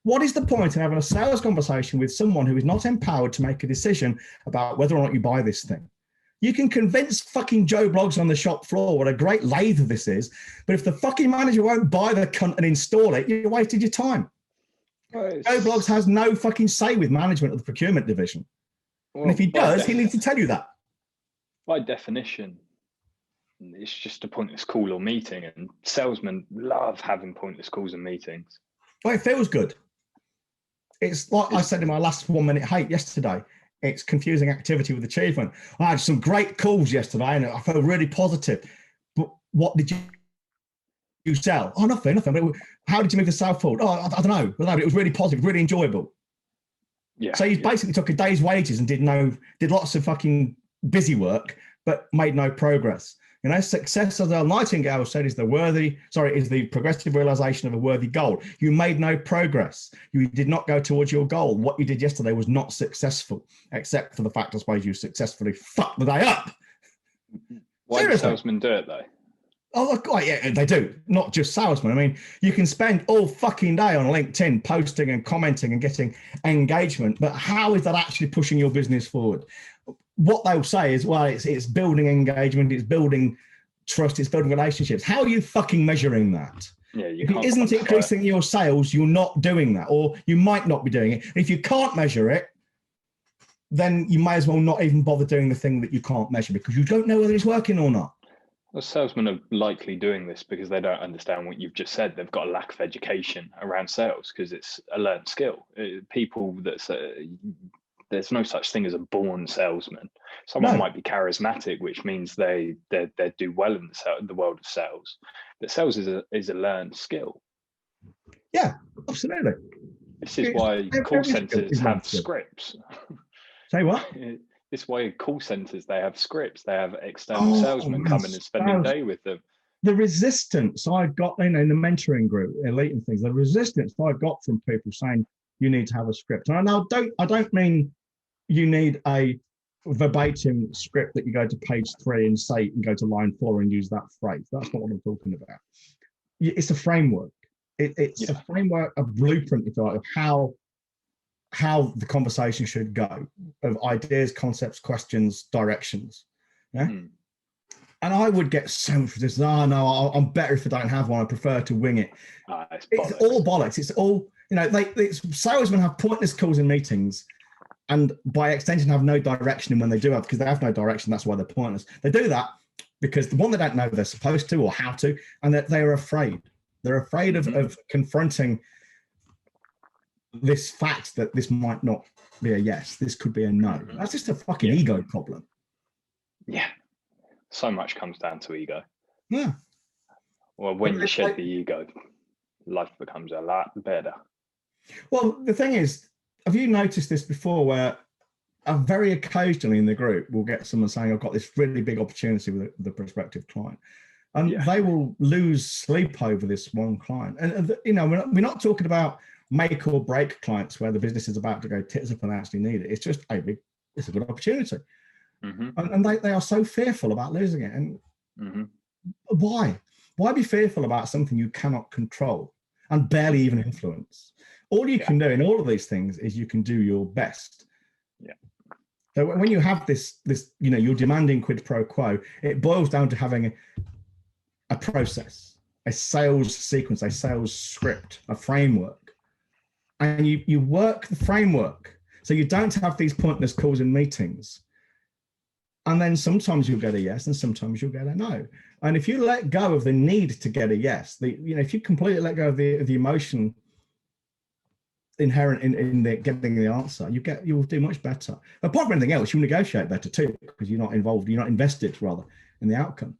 What is the point in having a sales conversation with someone who is not empowered to make a decision about whether or not you buy this thing? You can convince fucking Joe Bloggs on the shop floor what a great lathe this is, but if the fucking manager won't buy the cunt and install it, you wasted your time. Joe Bloggs has no fucking say with management of the procurement division. Well, and if he does, he needs to tell you that. By definition, it's just a pointless call or meeting, and salesmen love having pointless calls and meetings. Well, it feels good. It's like I said in my last 1 minute hate yesterday. It's confusing activity with achievement. I had some great calls yesterday and I felt really positive. But what did you sell? Oh, nothing. But how did you move the sale forward? Oh, I don't know. But it was really positive, really enjoyable. Yeah. So you basically took a day's wages and did lots of fucking busy work, but made no progress. You know, success, as Nightingale said, is the progressive realization of a worthy goal. You made no progress. You did not go towards your goal. What you did yesterday was not successful, except for the fact, I suppose, you successfully fucked the day up. Why do salesmen do it, though? Oh, yeah, they do. Not just salesmen. I mean, you can spend all fucking day on LinkedIn posting and commenting and getting engagement, but how is that actually pushing your business forward? What they'll say is, well, it's building engagement, it's building trust, it's building relationships. How are you fucking measuring that? Yeah, if it isn't increasing your sales, you're not doing that, or you might not be doing it. And if you can't measure it, then you may as well not even bother doing the thing that you can't measure, because you don't know whether it's working or not. Well, salesmen are likely doing this because they don't understand what you've just said. They've got a lack of education around sales because it's a learned skill. There's no such thing as a born salesman. Someone might be charismatic, which means they do well in the world of sales. But sales is a learned skill. Yeah, absolutely. This is why call centers have scripts. Say what? This is why call centers, they have scripts. They have external salesmen coming and spending a day with them. The resistance I got in the mentoring group, Elite and things, the resistance I got from people saying you need to have a script. And I don't mean you need a verbatim script that you go to page 3 and say and go to line 4 and use that phrase. That's not what I'm talking about. It's a framework. It's a framework, a blueprint, if you like, of how the conversation should go, of ideas, concepts, questions, directions. Yeah. And I would get so much for this. Oh no, I'm better if I don't have one. I prefer to wing it. It's all bollocks. It's all, salesmen have pointless calls and meetings, and by extension have no direction. And when they do have, because they have no direction, that's why they're pointless. They do that because the one, they don't know they're supposed to or how to, and that they're afraid. They're afraid of confronting this fact that this might not be a yes, this could be a no. That's just a fucking ego problem. Yeah. So much comes down to ego. Yeah. Well, when you shed the ego, life becomes a lot better. Well, the thing is, have you noticed this before, where very occasionally in the group we'll get someone saying, I've got this really big opportunity with the prospective client, and they will lose sleep over this one client. And we're not talking about make or break clients where the business is about to go tits up and actually need it. It's just it's a good opportunity. And they are so fearful about losing it. And why be fearful about something you cannot control and barely even influence? All you can do in all of these things is you can do your best. Yeah. So when you have this, you're demanding quid pro quo, it boils down to having a process, a sales sequence, a sales script, a framework, and you work the framework. So you don't have these pointless calls and meetings. And then sometimes you'll get a yes and sometimes you'll get a no. And if you let go of the need to get a yes, if you completely let go of the emotion inherent in getting the answer, you'll do much better. Apart from anything else, you'll negotiate better too, because you're not involved, you're not invested rather in the outcome.